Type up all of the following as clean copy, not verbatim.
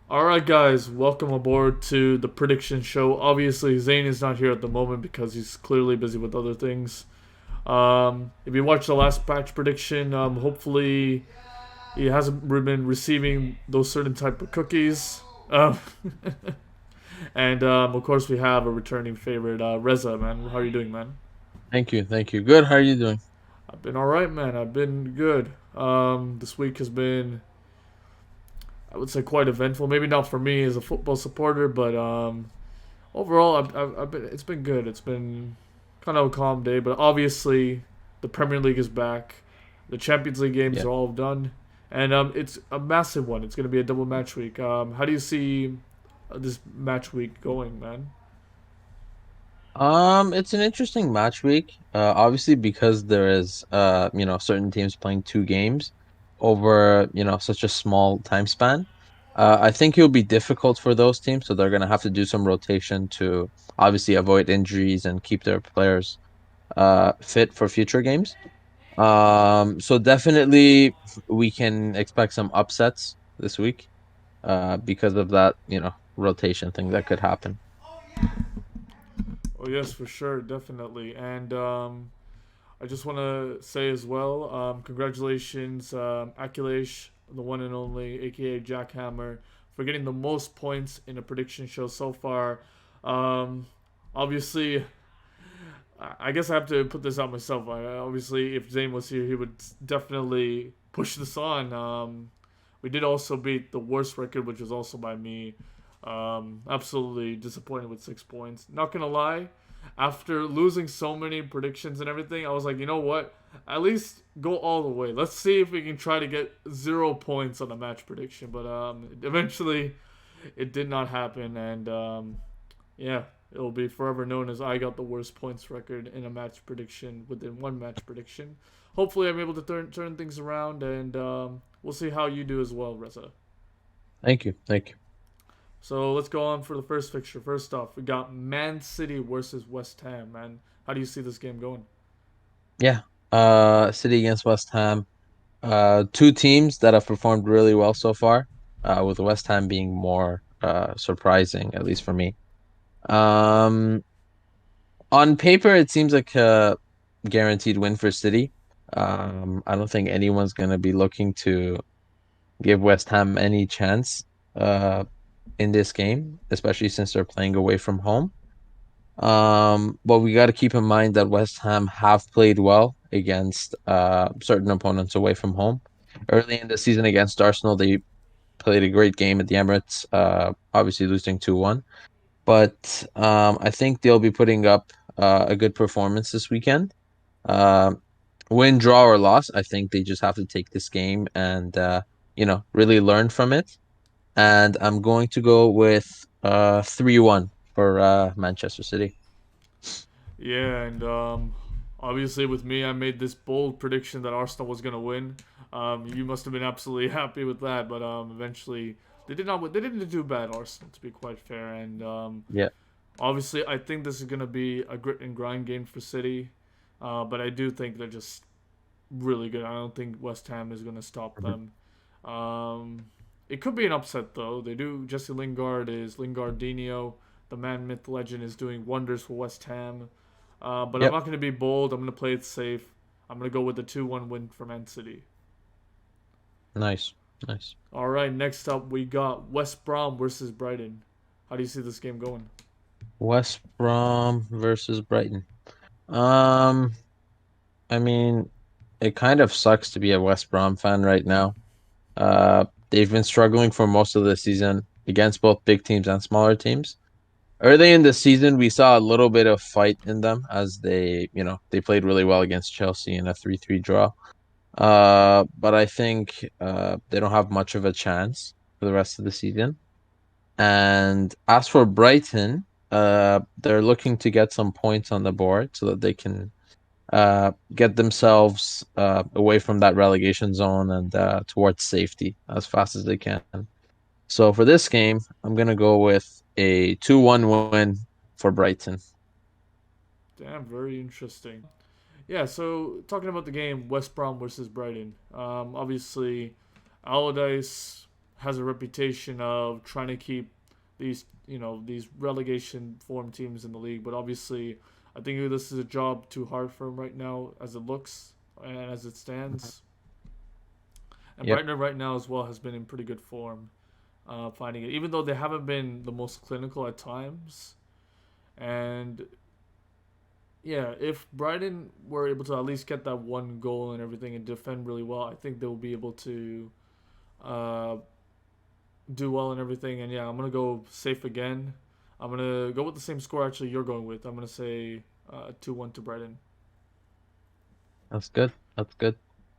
Alright, guys, welcome aboard to the prediction show. Obviously, Zain is not here at the moment because he's clearly busy with other things. If you watched the last patch prediction, hopefully he hasn't been receiving those certain type of cookies. Um, and of course, we have a returning favorite, Reza, man. How are you doing, man? Thank you, thank you. Good. How are you doing? I've been alright, man. I've been good. This week has been, I would say, quite eventful. Maybe not for me as a football supporter, but overall, I've been, it's been good. It's been kind of a calm day, but obviously, the Premier League is back. The Champions League games Yeah. are all done, and it's a massive one. It's going to be a double match week. How do you see this match week going, man? It's an interesting match week. Obviously because there is certain teams playing two games over, such a small time span. I think it'll be difficult for those teams, so they're gonna have to do some rotation to obviously avoid injuries and keep their players fit for future games. So definitely we can expect some upsets this week, because of that, rotation thing that could happen. Oh yes, for sure, definitely. And I just want to say as well, congratulations, Akilesh, the one and only, aka Jackhammer, for getting the most points in a prediction show so far. Um, Obviously, I guess I have to put this out myself. Obviously, if Zane was here, he would definitely push this on. We did also beat the worst record, which was also by me. Absolutely disappointed with 6 points. Not gonna lie, after losing so many predictions and everything, I was like, you know what? At least go all the way. Let's see if we can try to get 0 points on a match prediction. But eventually, it did not happen, and yeah, it'll be forever known as I got the worst points record in a match prediction within one match prediction. Hopefully, I'm able to turn things around, and we'll see how you do as well, Reza. Thank you, thank you. So let's go on for the first fixture. First off, we got Man City versus West Ham. Man, how do you see this game going? Yeah. City against West Ham. Two teams that have performed really well so far, with West Ham being more surprising, at least for me. Um, on paper, it seems like a guaranteed win for City. I don't think anyone's gonna be looking to give West Ham any chance in this game, especially since they're playing away from home. But we got to keep in mind that West Ham have played well against certain opponents away from home. Early in the season against Arsenal, they played a great game at the Emirates, obviously losing 2-1. But I think they'll be putting up a good performance this weekend. Uh, Win, draw, or loss, I think they just have to take this game and really learn from it. And I'm going to go with 3-1 for Manchester City. Yeah, and obviously with me, I made this bold prediction that Arsenal was gonna win. You must have been absolutely happy with that, but eventually they did not. They didn't do bad, Arsenal, to be quite fair. And Yeah. obviously, I think this is gonna be a grit and grind game for City, but I do think they're just really good. I don't think West Ham is gonna stop Mhm. them. Um, it could be an upset though. They do. Jesse Lingard is Lingardinho. The man, myth, legend is doing wonders for West Ham. But I'm Yep. not going to be bold. I'm going to play it safe. I'm going to go with the 2-1 win for Man City. Nice. Nice. All right, next up we got West Brom versus Brighton. How do you see this game going? West Brom versus Brighton. Um, I mean, it kind of sucks to be a West Brom fan right now. They've been struggling for most of the season against both big teams and smaller teams. Early in the season, we saw a little bit of fight in them as they played really well against Chelsea in a 3-3 draw. But I think they don't have much of a chance for the rest of the season. And as for Brighton, they're looking to get some points on the board so that they can get themselves away from that relegation zone and towards safety as fast as they can. So for this game, I'm gonna go with a 2-1 win for Brighton. Damn, very interesting. Yeah, so talking about the game, West Brom versus Brighton. Obviously, Allardyce has a reputation of trying to keep these relegation form teams in the league. But obviously, I think this is a job too hard for him right now, as it looks and as it Mhm. stands. And Yep. Brighton right now as well has been in pretty good form, finding it, even though they haven't been the most clinical at times. And yeah, if Brighton were able to at least get that one goal and everything and defend really well, I think they'll be able to uh, do well and everything. And yeah, I'm gonna go safe again. I'm gonna go with the same score actually you're going with. I'm gonna say 2-1 to Brighton. That's good. That's good.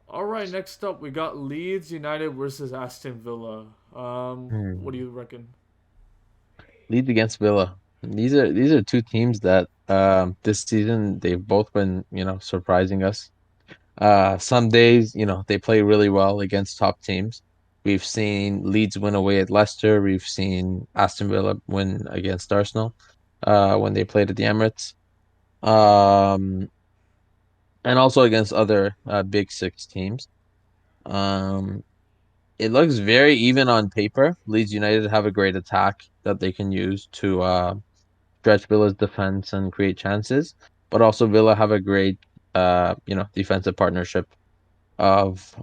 All right, next up we got Leeds United versus Aston Villa. What do Hmm. you reckon? Leeds against Villa. These are two teams that this season they've both been, surprising us. Some days, they play really well against top teams. We've seen Leeds win away at Leicester. We've seen Aston Villa win against Arsenal when they played at the Emirates. Um, and also against other Big Six teams. Um, it looks very even on paper. Leeds United have a great attack that they can use to stretch Villa's defense and create chances, but also Villa have a great defensive partnership of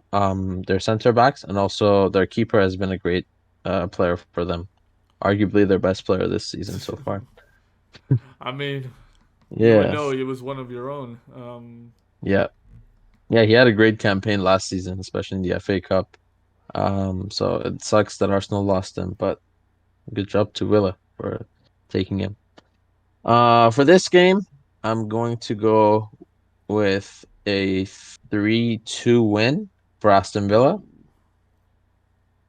their center backs, and also their keeper has been a great player for them. Arguably their best player this season so far. I mean, you would Yeah, know he was one of your own. yeah, yeah. He had a great campaign last season, especially in the FA Cup. So it sucks that Arsenal lost him, but good job to Villa for taking him. For this game, I'm going to go with a 3-2 win for Aston Villa. Ooh,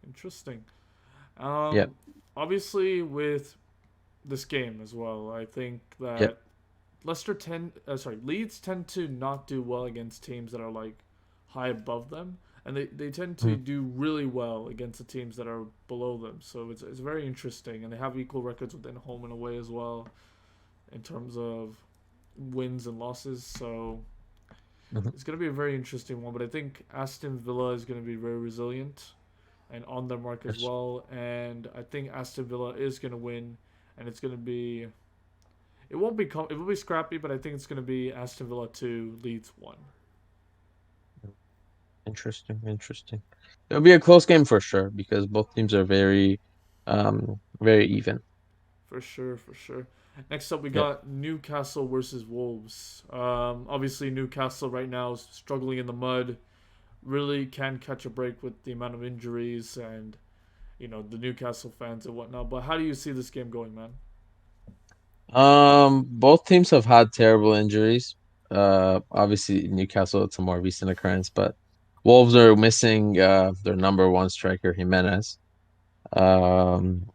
interesting. Yep, Obviously with this game as well, I think yep. that Leeds tend to not do well against teams that are like high above them, and they tend to Mhm. do really well against the teams that are below them. So it's very interesting, and they have equal records within home and away as well in terms of wins and losses. So Mhm. it's going to be a very interesting one. But I think Aston Villa is going to be very resilient and on their mark as Yes. well. And I think Aston Villa is going to win, and it's going to be. It will be scrappy, but I think it's going to be Aston Villa 2, Leeds 1. Interesting, interesting. It'll be a close game for sure because both teams are very even. For sure, for sure. Next up, we Yeah. got Newcastle versus Wolves. Obviously, Newcastle right now is struggling in the mud. Really can catch a break with the amount of injuries and the Newcastle fans and whatnot. But how do you see this game going, man? Both teams have had terrible injuries. Obviously Newcastle, it's a more recent occurrence, but Wolves are missing their number one striker, Jimenez, um,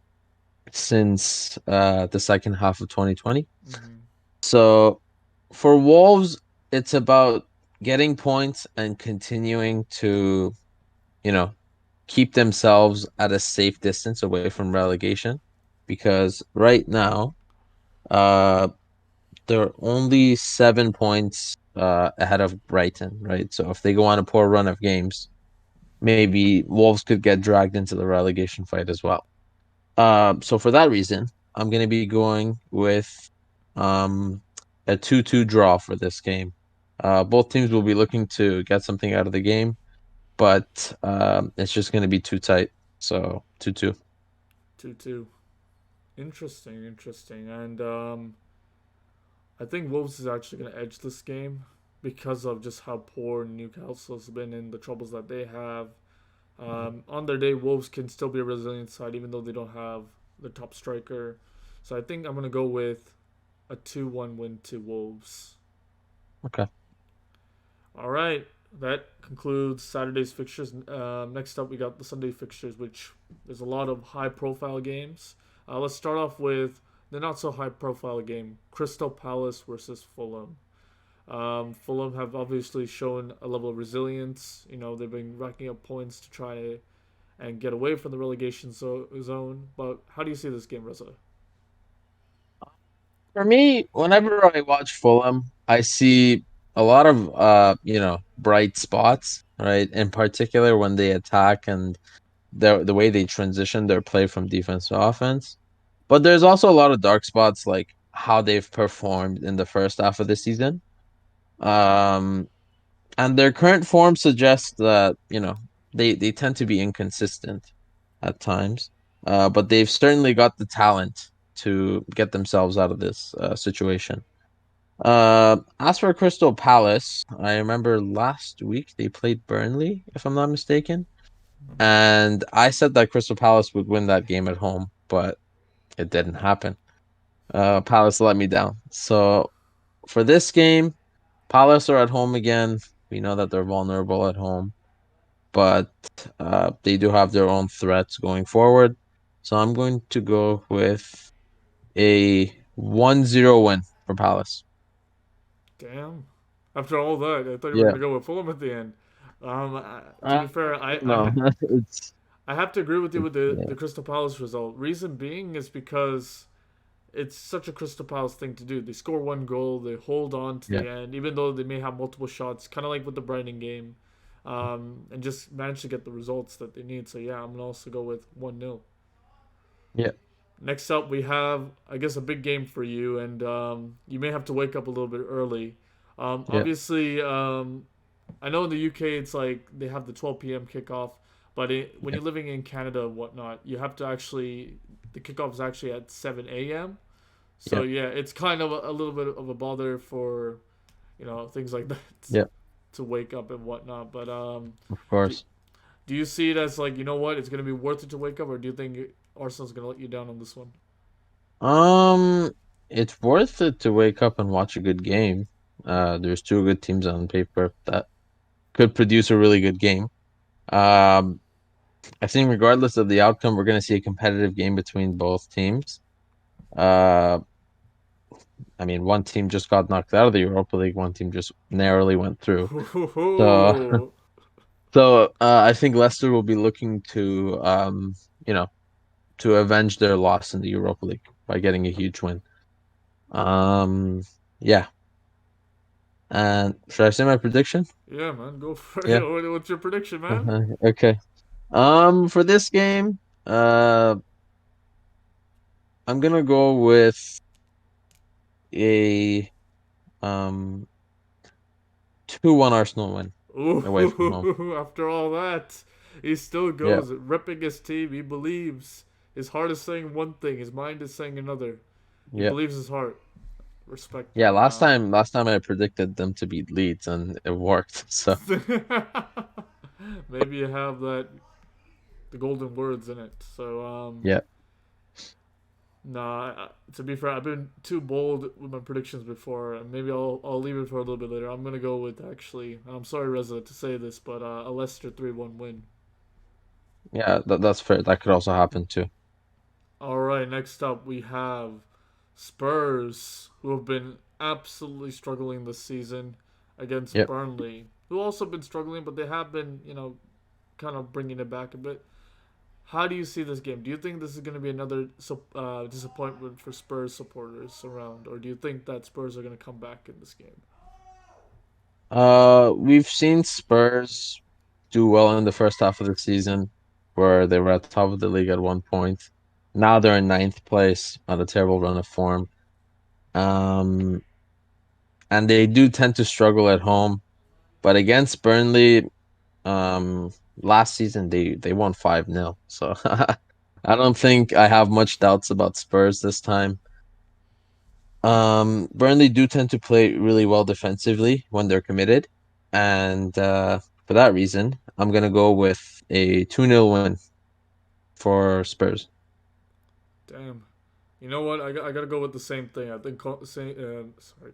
since the second half of 2020. Mm-hmm. So for Wolves, it's about getting points and continuing to, you know, keep themselves at a safe distance away from relegation. Because right now, uh, they're only 7 points ahead of Brighton, right? So if they go on a poor run of games, maybe Wolves could get dragged into the relegation fight as well. So for that reason, I'm going to be going with um, a 2-2 draw for this game. Both teams will be looking to get something out of the game, but it's just going to be too tight. So 2-2. 2-2. Interesting, interesting. And I think Wolves is actually going to edge this game because of just how poor Newcastle's been and the troubles that they have. On their day, Wolves can still be a resilient side even though they don't have the top striker. So I think I'm going to go with a 2-1 win to Wolves. Okay. All right, that concludes Saturday's fixtures. Next up, we got the Sunday fixtures, which there's a lot of high-profile games. Let's start off with the not so high-profile game: Crystal Palace versus Fulham. Fulham have obviously shown a level of resilience. They've been racking up points to try and get away from the relegation zone. But how do you see this game, Reza? For me, whenever I watch Fulham, I see a lot of bright spots, right? In particular when they attack and the way they transition their play from defense to offense. But there's also a lot of dark spots, like how they've performed in the first half of the season. Um, and their current form suggests that, they tend to be inconsistent at times. But they've certainly got the talent to get themselves out of this situation. As for Crystal Palace, I remember last week they played Burnley, if I'm not mistaken, and I said that Crystal Palace would win that game at home, but it didn't happen. Palace let me down. So for this game, Palace are at home again. We know that they're vulnerable at home, but they do have their own threats going forward. So I'm going to go with a 1-0 win for Palace. Damn. After all that, I thought you were Yeah. gonna go with Fulham at the end. To be fair, No, it's I have to agree with you with the yeah, Crystal Palace result. Reason being is because it's such a Crystal Palace thing to do. They score one goal, they hold on to yeah, the end, even though they may have multiple shots, kind of like with the Brighton game, and just manage to get the results that they need. So yeah, I'm gonna also go with 1-0. yeah, Next up, we have, I guess, a big game for you, and you may have to wake up a little bit early. yeah, Obviously, I know in the UK it's like they have the 12 p.m. kickoff, but when yeah, you're living in Canada and whatnot, you have to actually, the kickoff is actually at 7 a.m. So yeah, yeah, it's kind of a little bit of a bother for, things like that yeah, to wake up and whatnot. But of do, course. do you see it as like, you know what, it's gonna be worth it to wake up, or do you think Arsenal's gonna let you down on this one? Um, it's worth it to wake up and watch a good game. There's two good teams on paper that could produce a really good game. Um, I think regardless of the outcome, we're going to see a competitive game between both teams. Uh, I mean, one team just got knocked out of the Europa League, one team just narrowly went through. So, I think Leicester will be looking to, you know, to avenge their loss in the Europa League by getting a huge win. Um, yeah. And should I say my prediction? Yeah, man, go for it. Yeah. What's your prediction, man? Okay. For this game, uh, I'm gonna go with a um 2-1 Arsenal win away from home. Ooh, after all that, he still Yeah. goes ripping his team. He believes. His heart is saying one thing, his mind is saying another. He Yeah. believes his heart. Respect, Yeah, man. last time I predicted them to beat Leeds and it worked. So, Maybe you have the golden words in it. So yeah. nah. To be fair, I've been too bold with my predictions before, and maybe I'll leave it for a little bit later. I'm gonna go with actually. And I'm sorry, Reza, to say this, but a Leicester 3-1 win. Yeah, that's fair. That could also happen too. All right, next up we have Spurs, who have been absolutely struggling this season against Yep. Burnley, who also been struggling, but they have been, kind of bringing it back a bit. How do you see this game? Do you think this is going to be another disappointment for Spurs supporters around, or do you think that Spurs are going to come back in this game? We've seen Spurs do well in the first half of the season, where they were at the top of the league at one point. Now they're in ninth place on a terrible run of form. Um, and they do tend to struggle at home, but against Burnley, last season they won 5-0. So I don't think I have much doubts about Spurs this time. Burnley do tend to play really well defensively when they're committed, and for that reason, I'm gonna go with a 2-0 win for Spurs. Damn. You know what? I got to go with the same thing. I think sorry,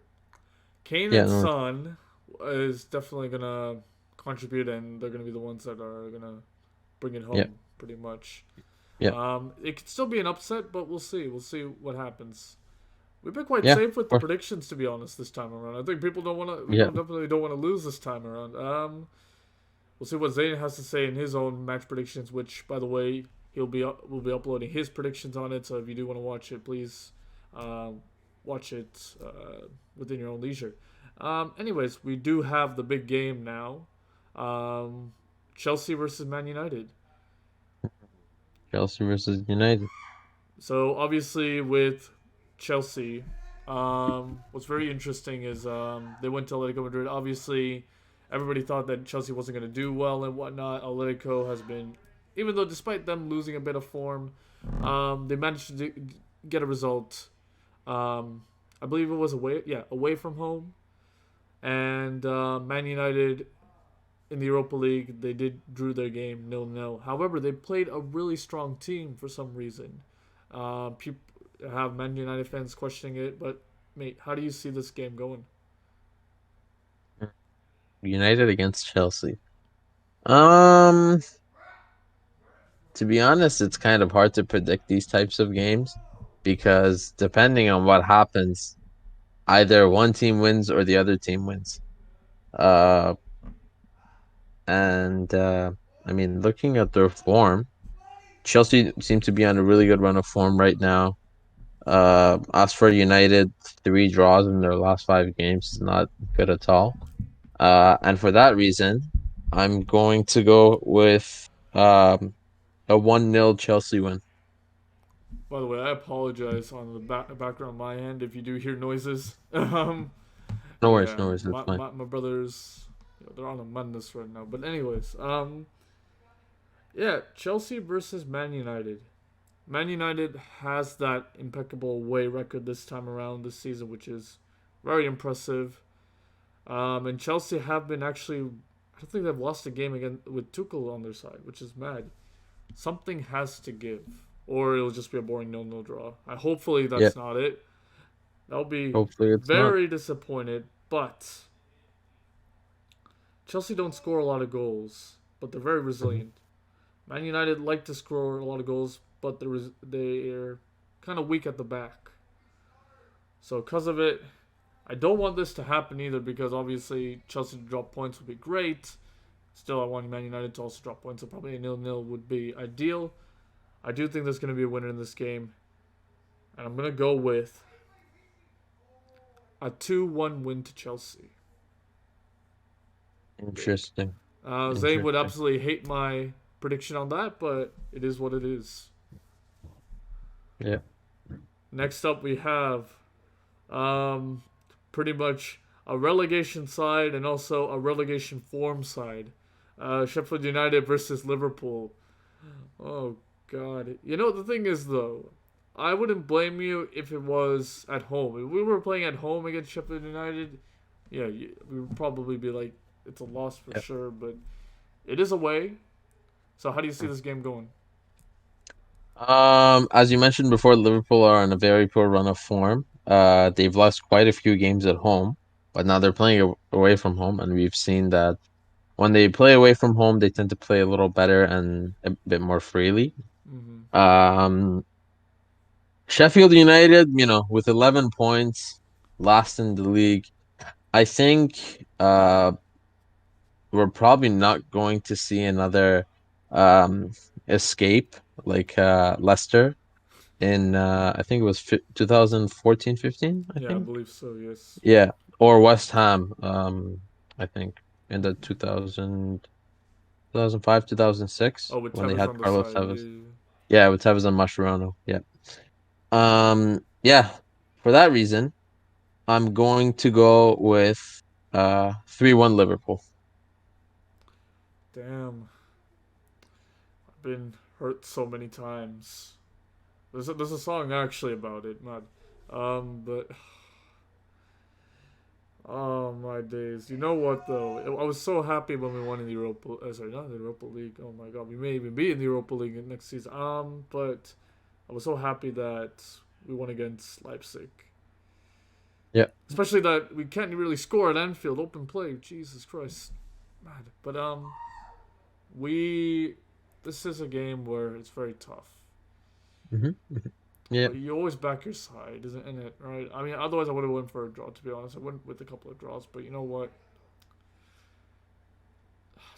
Kane Yeah, and no, Son is definitely gonna contribute, and they're gonna be the ones that are gonna bring it yeah, home, pretty much. yeah, It could still be an upset, but we'll see. We'll see what happens. We've been quite yeah, safe of with the course. predictions, to be honest, this time around. I think people don't want to. We Yeah, don't definitely don't want to lose this time around. We'll see what Zayn has to say in his own match predictions. Which, by the way, will be uploading his predictions on it. So if you do want to watch it, please um, watch it within your own leisure. Anyways, we do have the big game now. Um, Chelsea versus Man United. Chelsea versus United. So obviously with Chelsea, what's very interesting is they went to Atletico Madrid. Obviously, everybody thought that Chelsea wasn't going to do well and whatnot. Atletico has been, even though despite them losing a bit of form, they managed to get a result. Um, I believe it was away from home. And Man United in the Europa League, they did drew their game 0-0. However, they played a really strong team for some reason. People have Man United fans questioning it, but mate, how do you see this game going? United against Chelsea. Um, to be honest, it's kind of hard to predict these types of games because depending on what happens, either one team wins or the other team wins. Uh, and I mean, looking at their form, Chelsea seem to be on a really good run of form right now. As for United, 3 draws in their last 5 games is not good at all. And for that reason, I'm going to go with a 1-0 Chelsea win. By the way, I apologize on the background my end if you do hear noises. No worries, Yeah, no worries, that's fine. my brothers, they're on a madness right now. But anyways, yeah, Chelsea versus Man United. Man United has that impeccable away record this time around this season, which is very impressive. And Chelsea have been actually, I don't think they've lost a game again with Tuchel on their side, which is mad. Something has to give, or it'll just be a boring 0-0 draw. Hopefully Yeah, that's not it. That'll be hopefully it's not. very disappointed, but Chelsea don't score a lot of goals, but they're very Mhm. resilient. Man United like to score a lot of goals, but they're kind of weak at the back. So because of it, I don't want this to happen either because obviously Chelsea to drop points would be great. Still, I want Man United to also drop points, so probably a 0-0 would be ideal. I do think there's going to be a winner in this game, and I'm going to go with a 2-1 win to Chelsea. Interesting. Zayn would Interesting. absolutely hate my prediction on that, but it is what it is. Yeah. Next up, we have um, pretty much a relegation side and also a relegation form side. Sheffield United versus Liverpool. Oh God! You know the thing is though, I wouldn't blame you if it was at home. If we were playing at home against Sheffield United, yeah, we would probably be like it's a loss for Yeah. sure. But it is away. So how do you see this game going? As you mentioned before, Liverpool are on a very poor run of form. They've lost quite a few games at home, but now they're playing away from home, and we've seen that when they play away from home, they tend to play a little better and a bit more freely. Mm-hmm. Um, Sheffield United, with 11 points, last in the league, I think we're probably not going to see another um escape like Leicester in I think it was 2014, 15, I Yeah, I think. believe so. Yes. Yeah, or West Ham I think in the 2005, 2006 Oh, with when they Tevez had on the Carlos side. Tevez. Yeah. Yeah, with Tevez and Mascherano. Yeah. Yeah, for that reason, I'm going to go with 3-1 Liverpool. Damn, I've been hurt so many times. There's a song actually about it, man. But oh my days. You know what though? I was so happy when we won in the Europa. Sorry, not the Europa League. Oh my God, we may even be in the Europa League next season. But I was so happy that we won against Leipzig. Yeah. Especially that we can't really score at Anfield, open play. Jesus Christ, mad. But we this is a game where it's very tough. Hmm. Yeah. But you always back your side, isn't it? Right? I mean, otherwise I would have went for a draw. To be honest, I went with a couple of draws. But you know what?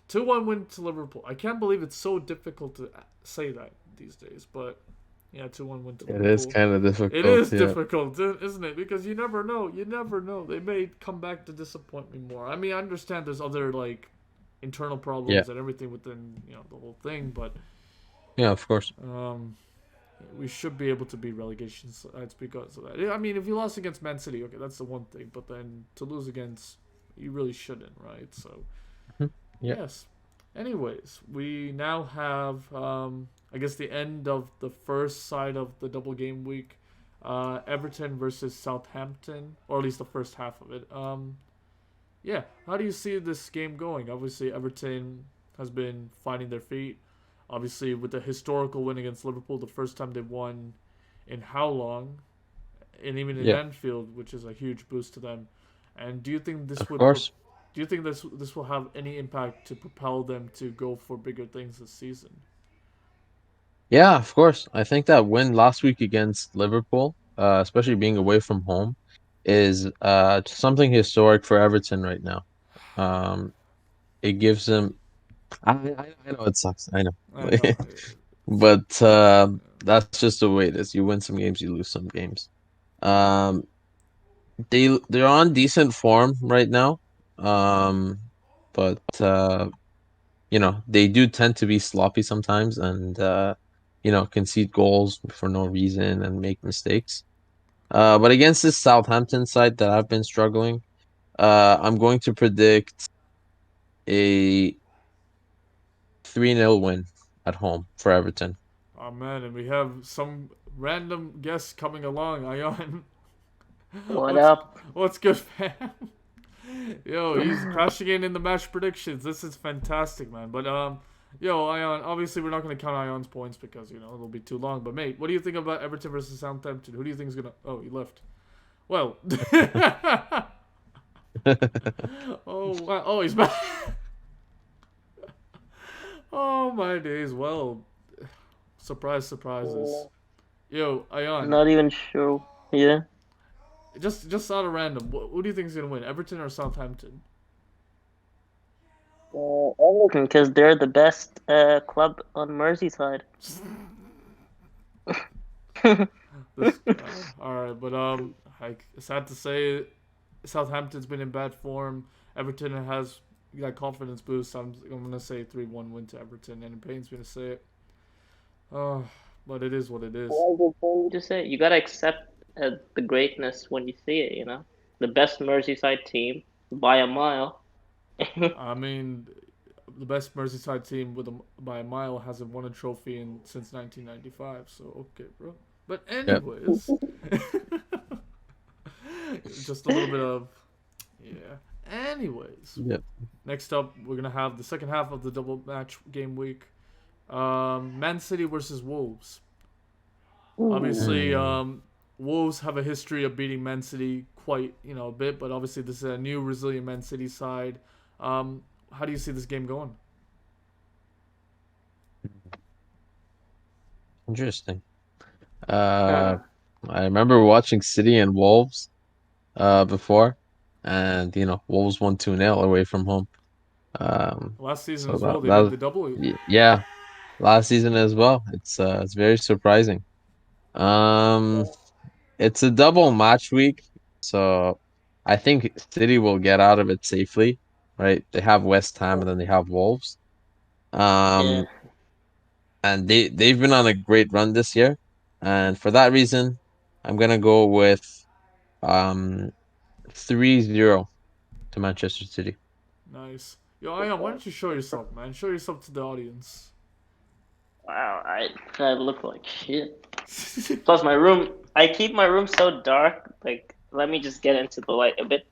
2-1 win to Liverpool. I can't believe it's so difficult to say that these days. But yeah, 2-1 win to It is Liverpool. kind of It difficult, is yeah. difficult, isn't it? Because you never know. You never know. They may come back to disappoint me more. I mean, I understand there's other like internal Yeah. problems and everything within the whole thing, but Yeah, of course. Um, we should be able to beat relegation sides because of that. I mean, if you lost against Man City, okay, that's the one thing. But then to lose against, you really shouldn't, right? So Mhm. Yeah, yes. Anyways, we now have, I guess, the end of the first side of the double game week. Everton versus Southampton, or at least the first half of it. Yeah, how do you see this game going? Obviously, Everton has been finding their feet. Obviously, with the historical win against Liverpool, the first time they won in how long, and even in yeah, Anfield, which is a huge boost to them. And do you think this of would course. do you think this will have any impact to propel them to go for bigger things this season? Yeah, of course. I think that win last week against Liverpool, especially being away from home, is something historic for Everton right now. Um, it gives them. I know it sucks. I know, I know. but that's just the way it is. You win some games, you lose some games. Um, they're on decent form right now. Um, but they do tend to be sloppy sometimes and concede goals for no reason and make mistakes. But against this Southampton side that I've been struggling, I'm going to predict a 3-0 win at home for Everton. Oh man, and we have some random guests coming along. Ion, What what's up? what's good, fam? Yo, he's crashing in the match predictions. This is fantastic, man. But yo, Ion. Obviously, we're not gonna count Ion's points because it'll be too long. But mate, what do you think about Everton versus Southampton? Who do you think is gonna? Oh, he left. Well, oh wow. Oh, he's back. Oh my days. Well, surprise, surprises. Yo, Ion. Not even sure. Yeah. Just out of random, who do you think is gonna win, Everton or Southampton? Everton, because they're the best club on Merseyside. This guy. All right, but sad to say, Southampton's been in bad form. Everton has got confidence boost. I'm gonna say 3-1 win to Everton, and it pains me to say it. Oh, but it is what it is. What is it for you to say? You gotta accept the greatness when you see it. The best Merseyside team by a mile. I mean, the best Merseyside team by a mile hasn't won a trophy since 1995. So okay, bro. But Yep. anyways, just a little bit of yeah. Anyways, Yep. next up we're gonna have the second half of the double match game week. Man City versus Wolves. Obviously, Mm. Wolves have a history of beating Man City quite a bit, but obviously this is a new resilient Man City side. How do you see this game going? Interesting. Uh, Uh, I remember watching City and Wolves before, and Wolves won 2-0 away from home. Last season So as well, that they did that the double. yeah, last season as well. It's very surprising. Um, it's a double match week, so I think City will get out of it safely, right? They have West Ham and then they have Wolves. yeah. Um, and they've been on a great run this year, and for that reason, I'm gonna go with um 3-0 to Manchester City. Nice. Yo, Ion, why don't you show yourself, man? Show yourself to the audience. Wow, I look like shit. Plus, I keep my room so dark. Like, let me just get into the light a bit.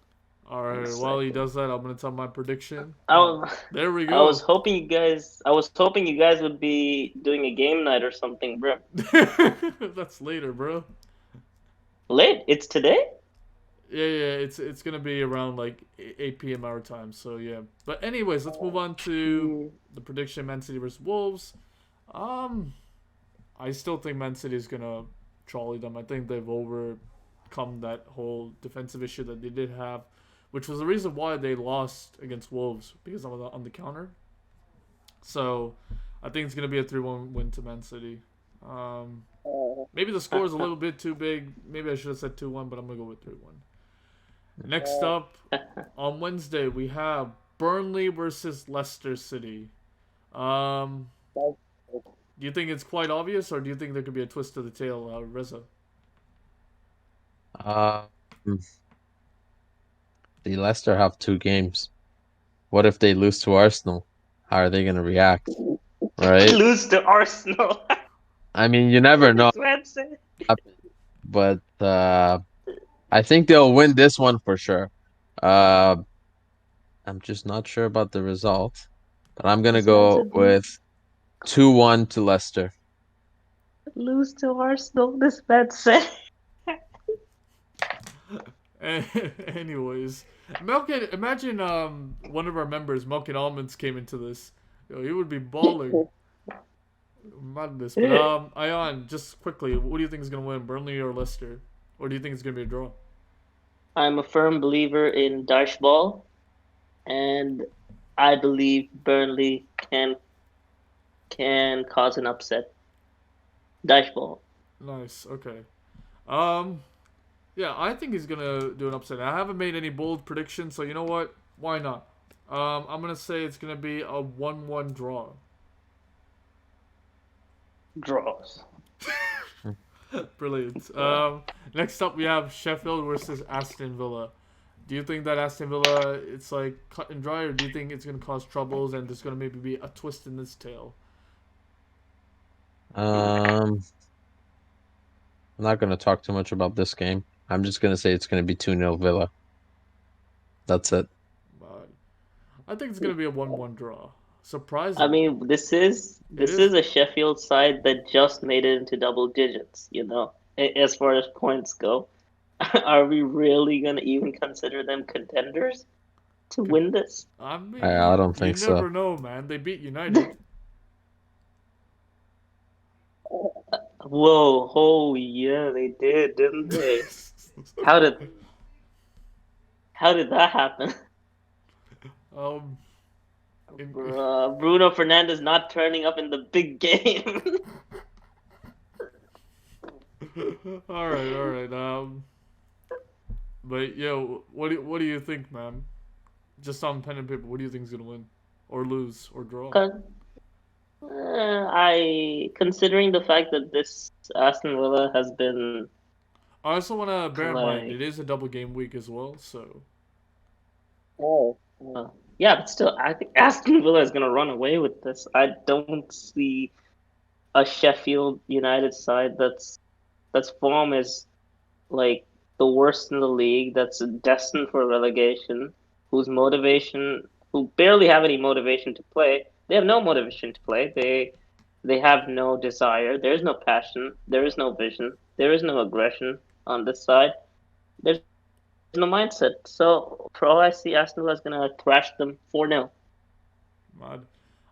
All One right, while he second. does that, I'm gonna tell my prediction. I was, There we I was go. hoping you guys, I was hoping you guys would be doing a game night or something, bro. That's later, bro. Late? It's today? Yeah, it's gonna be around like 8 p.m. our time. So yeah. But anyways, let's move on to Yeah. the prediction: Man City versus Wolves. Um, I still think Man City is gonna trolley them. I think they've overcome that whole defensive issue that they did have, which was the reason why they lost against Wolves because on the counter. So I think it's gonna be a 3-1 win to Man City. Um, maybe the score is a little bit too big. Maybe I should have said 2-1, but I'm gonna go with 3-1. Next up, on Wednesday we have Burnley versus Leicester City. Um, Do you think it's quite obvious, or do you think there could be a twist to the tail, Reza? Um, the Leicester have 2 games. What if they lose to Arsenal? How are they going to react? Right? Lose to Arsenal. I mean, you never know, This man said. but I think they'll win this one for sure. Uh, I'm just not sure about the result, but I'm gonna This man go said with 2-1 to Leicester. lose to Arsenal. This man said. Anyways, imagine one of our members, Milk Almonds, came into this. Yo, he would be balling. Madness. But Ayan, just quickly, what do you think is gonna win, Burnley or Leicester? Or do you think it's gonna be a draw? I'm a firm believer in dodgeball, and I believe Burnley can cause an upset. Dodgeball. Nice. Okay. Yeah, I think he's gonna do an upset. I haven't made any bold predictions, so you know what? Why not? I'm gonna say it's gonna be a 1-1 draw. Draws. Brilliant. Next up we have Sheffield versus Aston Villa. Do you think that Aston Villa it's like cut and dry, or do you think it's gonna cause troubles and there's gonna maybe be a twist in this tale? I'm not gonna talk too much about this game. I'm just gonna say it's gonna be 2-0 Villa. That's it. But I think it's gonna be a 1-1 draw. Surprising. I mean, this is a Sheffield side that just made it into double digits. As far as points go. Are we really gonna even consider them contenders to win this? I mean, I don't think you never so. know, man. They beat United. Whoa! Oh yeah, they did, didn't they? How did that happen? Bruno Fernandes not turning up in the big game. all right. But yo, what do you think, man? Just on pen and paper, what do you think is gonna win, or lose, or draw? Considering the fact that this Aston Villa has been. I also want to bear in mind it is a double game week as well, so. Oh. Yeah, but still, I think Aston Villa is gonna run away with this. I don't see a Sheffield United side that's form is like the worst in the league, that's destined for relegation, who barely have any motivation to play. They have no motivation to play. They have no desire. There's no passion. There is no vision. There is no aggression on this side. There's no mindset. So for all I see, Aston Villa is gonna thrash them 4-0. Mad.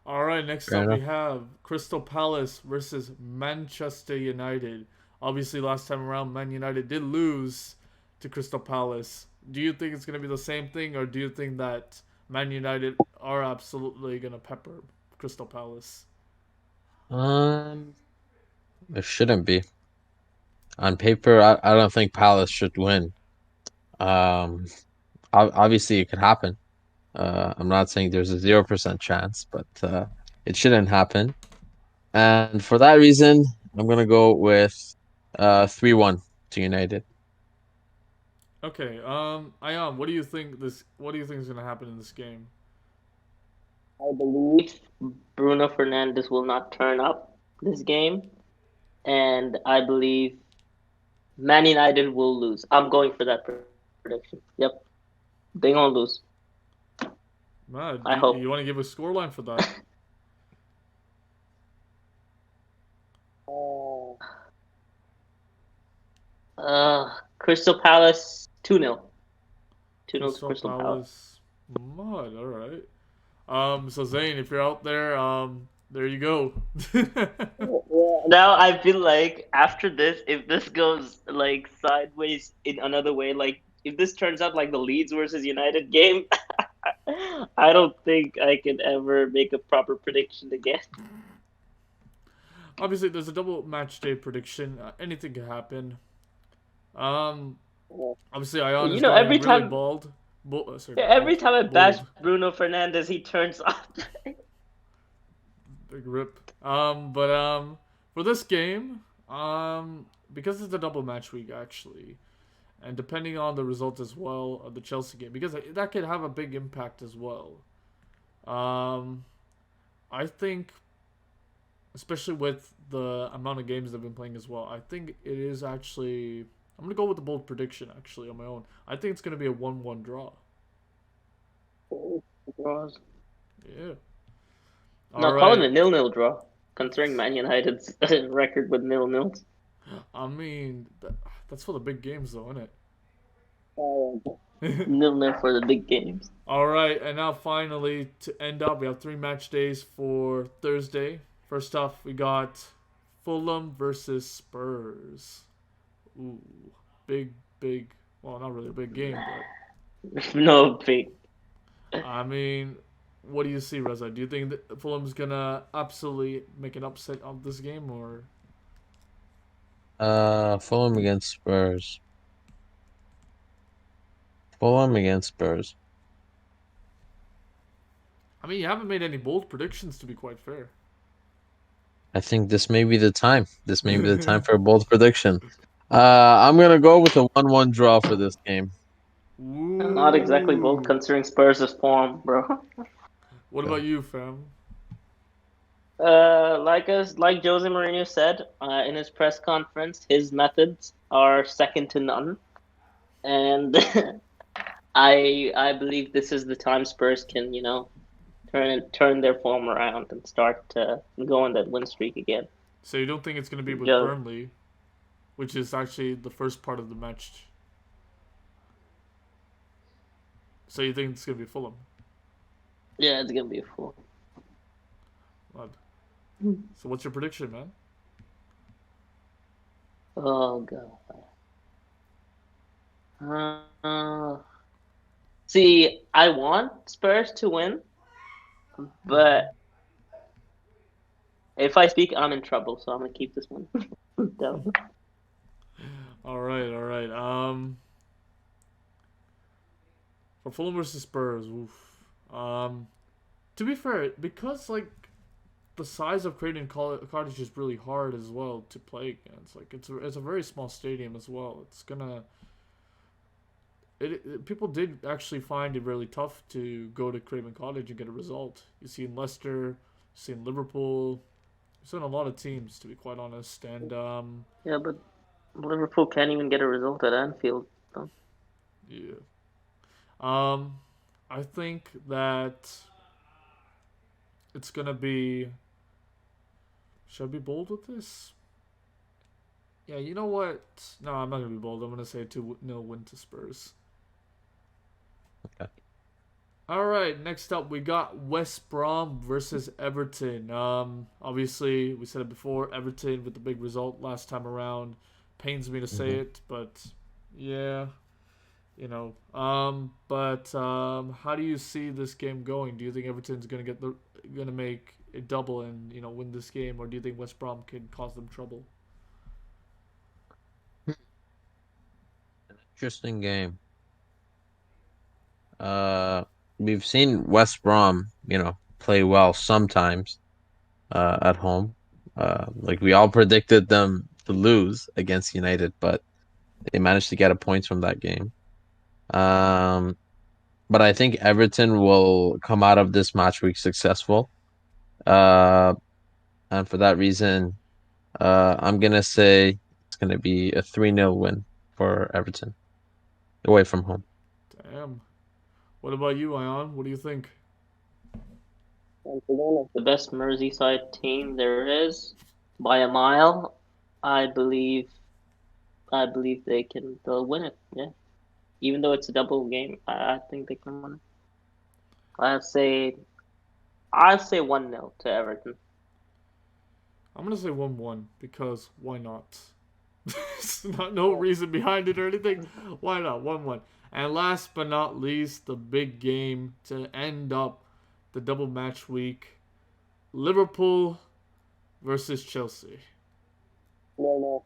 All right, next up we have Crystal Palace versus Manchester United. Obviously, last time around, Man United did lose to Crystal Palace. Do you think it's going to be the same thing, or do you think that Man United are absolutely going to pepper Crystal Palace? It shouldn't be. On paper, I don't think Palace should win. Obviously, it could happen. I'm not saying there's a 0% chance, but it shouldn't happen. And for that reason, I'm gonna go with 3-1 to United. Okay. Ayan, what do you think is gonna happen in this game? I believe Bruno Fernandes will not turn up this game, and I believe Man United will lose. I'm going for that prediction. Yep, they gonna lose. Man, I hope. You want to give a scoreline for that? Crystal Palace 2-0. 2-0 to Crystal Palace. Mud, all right. So Zain, if you're out there, there you go. Now I feel like after this, if this goes like sideways in another way, like if this turns out like the Leeds versus United game, I don't think I can ever make a proper prediction again. Obviously, there's a double match day prediction. Anything can happen. Obviously, Ayan is every really time bald. every time I bash Bruno Fernandes, he turns up. Big rip. For this game, because it's a double match week actually, and depending on the result as well of the Chelsea game, because that could have a big impact as well. I think, especially with the amount of games they've been playing as well, I think it is actually. I'm gonna go with the bold prediction actually on my own. I think it's gonna be a 1-1 draw. Oh, draws. Yeah. No, All call it right. a 0-0 draw, considering Man United's record with 0-0s. I mean, that's for the big games, though, isn't Oh, it? 0-0 for the big games. All right, and now finally to end up, we have 3 match days for Thursday. First off, we got Fulham versus Spurs. Ooh, big. Well, not really a big game, No big. but I mean, what do you see, Reza? Do you think that Fulham's gonna absolutely make an upset of this game, or? Fulham against Spurs. Fulham against Spurs. I mean, you haven't made any bold predictions, to be quite fair. I think this may be the time. This may be the time for a bold prediction. I'm gonna go with a 1-1 draw for this game. Not exactly bold Ooh. considering Spurs' form, bro. What Okay. about you, fam? Like Jose Mourinho said in his press conference, his methods are second to none, and I believe this is the time Spurs can turn their form around and start to go on that win streak again. So you don't think it's going to be with Joe, Burnley, which is actually the first part of the match. So you think it's going to be Fulham? yeah, it's gonna be a fool. Odd. So what's your prediction, man? Oh god. See, I want Spurs to win, but if I speak, I'm in trouble, so I'm gonna keep this one down. All right. For Fulham versus Spurs, oof. To be fair, because like the size of Creighton Cottage is really hard as well to play against. Like it's a very small stadium as well. It's gonna. People did actually find it really tough to go to Craven Cottage and get a result. You see in Leicester, you see in Liverpool, you've seen a lot of teams to be quite honest. And Yeah, but Liverpool can't even get a result at Anfield. So. yeah, um, I think that it's gonna be. Should I be bold with this? Yeah, you know what? No, I'm not gonna be bold. I'm gonna say 2-0 win to Spurs. Okay. All right, next up we got West Brom versus Everton. Obviously we said it before, Everton with the big result last time around. Pains me to say it, but yeah, how do you see this game going? Do you think Everton's gonna make a double and win this game, or do you think West Brom could cause them trouble? Interesting game. We've seen West Brom, play well sometimes, at home. Like we all predicted them to lose against United, but they managed to get a point from that game. Um, but I think Everton will come out of this match week successful. Uh, and for that reason, I'm gonna say it's gonna be a 3-0 win for Everton away from home. Damn. What about you, Ion? What do you think? The best Merseyside team there is by a mile. I believe. They'll win it. Yeah, even though it's a double game, I think they can win it. I'd say I'd say 1-0 to Everton. I'm gonna say 1-1 because why not? It's not no reason behind it or anything. Why not? 1-1. And last but not least, the big game to end up the double match week: Liverpool versus Chelsea. No.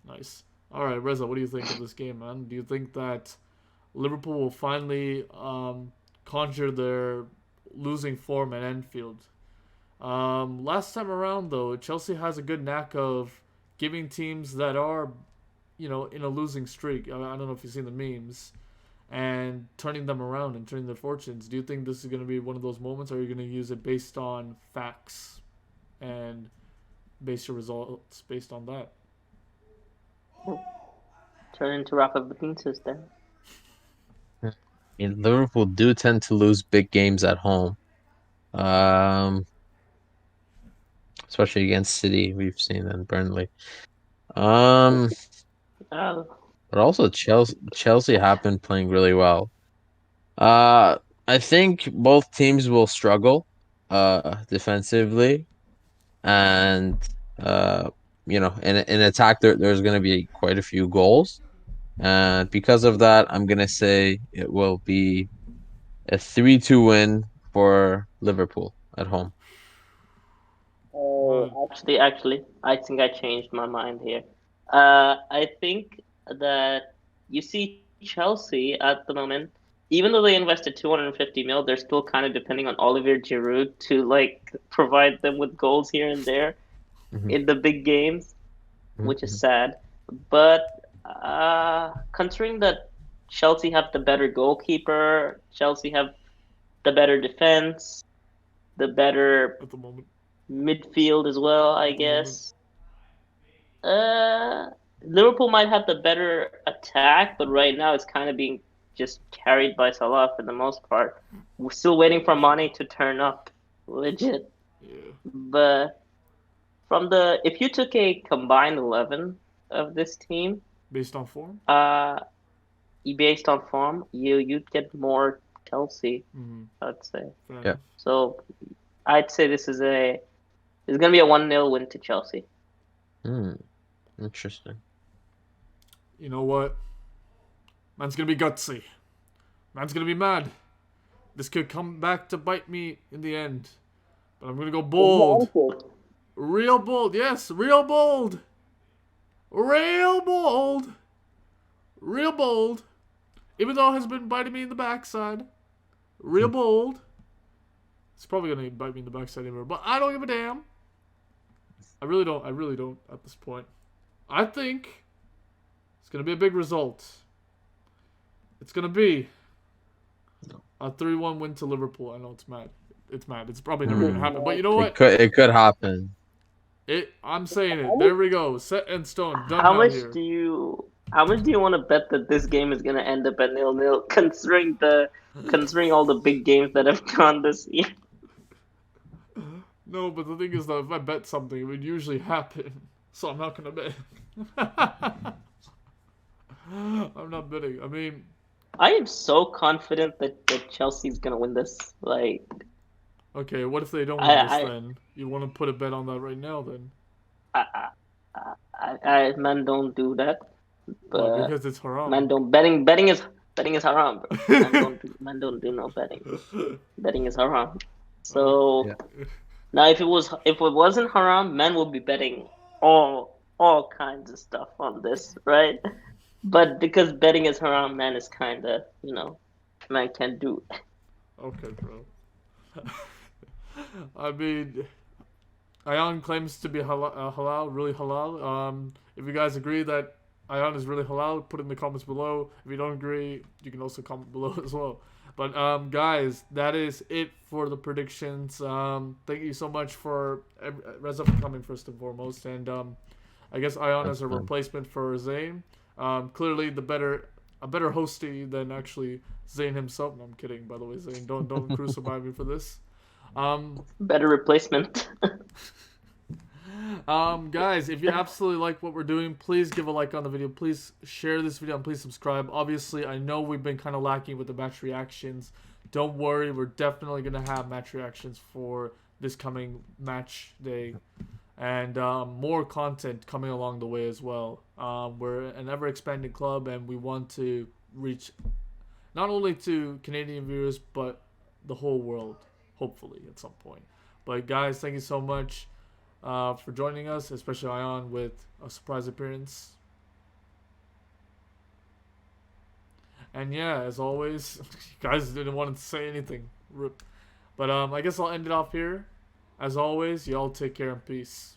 Nice. All right, Reza, what do you think of this game, man? Do you think that Liverpool will finally conjure their losing form at Anfield? Last time around, though, Chelsea has a good knack of giving teams that are, in a losing streak. I don't know if you've seen the memes, and turning them around and turning their fortunes. Do you think this is going to be one of those moments, or are you going to use it based on facts and base your results based on that? Turn into Rafa Benitez then. I mean, Liverpool do tend to lose big games at home. Especially against City, we've seen in Burnley. Uh, But also Chelsea have been playing really well. Uh, I think both teams will struggle, defensively, and uh, in attack there's going to be quite a few goals, and because of that, I'm gonna say it will be a 3-2 win for Liverpool at home. Mad. actually, I think I changed my mind here. I think that you see Chelsea at the moment, even though they invested 250 mil, they're still kind of depending on Olivier Giroud to like provide them with goals here and there Mhm, in the big games, mhm, which is mhm. sad. But considering that Chelsea have the better goalkeeper, Chelsea have the better defense, the better At the moment. midfield as well, I At the moment. guess. Uh, Liverpool might have the better attack, but right now it's kind of being just carried by Salah for the most part. We're still waiting for Mane to turn up, legit. Yeah. But if you took a combined 11 of this team, Based on form. uh, based on form, you'd get more Chelsea, Mm-hmm. I'd say. Fair Yeah. enough. So I'd say it's gonna be a 1-0 win to Chelsea. Interesting. You know what? Man's gonna be gutsy. Man's gonna be mad. This could come back to bite me in the end. But I'm gonna go bold. Real bold. Yes, real bold. Real bold. Real bold. Even though it has been biting me in the backside. Real bold. It's probably gonna bite me in the backside anymore. But I don't give a damn. I really don't. I really don't at this point. I think it's gonna be a big result. It's gonna be a 3-1 win to Liverpool. I know it's mad. It's mad. It's probably never gonna happen. But you know what? It could happen. I'm saying it. There we go. Set in stone. Done How down much here. do you how much do you want to bet that this game is gonna end up at 0-0, considering all the big games that have gone this year? No, but the thing is that if I bet something, it would usually happen. So I'm not gonna bet. I'm not betting. I mean, I am so confident that Chelsea's gonna win this. Like okay, what if they don't win this I then? You want to put a bet on that right now then? I I man don't do that. Why? But Because it's man haram. don't betting is haram, bro. Man don't do no betting. Betting is haram. So Yeah. now if it wasn't haram, man would be betting all kinds of stuff on this, right? But because betting is haram, man is kinda, man can't do it. Okay, bro. I mean, Ayan claims to be halal, really halal. If you guys agree that Ayan is really halal, put it in the comments below. If you don't agree, you can also comment below as well. But guys, that is it for the predictions. Thank you so much for Reza for coming first and foremost, and I guess Ayan That's as a fun. replacement for Zain. Clearly a better hostie than actually Zain himself. No, I'm kidding. By the way, Zain, don't crucify me for this. Better replacement. Guys, if you absolutely like what we're doing, please give a like on the video. Please share this video and please subscribe. Obviously, I know we've been kind of lacking with the match reactions. Don't worry, we're definitely gonna have match reactions for this coming match day, and more content coming along the way as well. We're an ever expanding club, and we want to reach not only to Canadian viewers but the whole world, hopefully at some point. But guys, thank you so much for joining us, especially Ayan with a surprise appearance. And yeah, as always, you guys didn't want to say anything. But I guess I'll end it off here. As always, y'all take care and peace.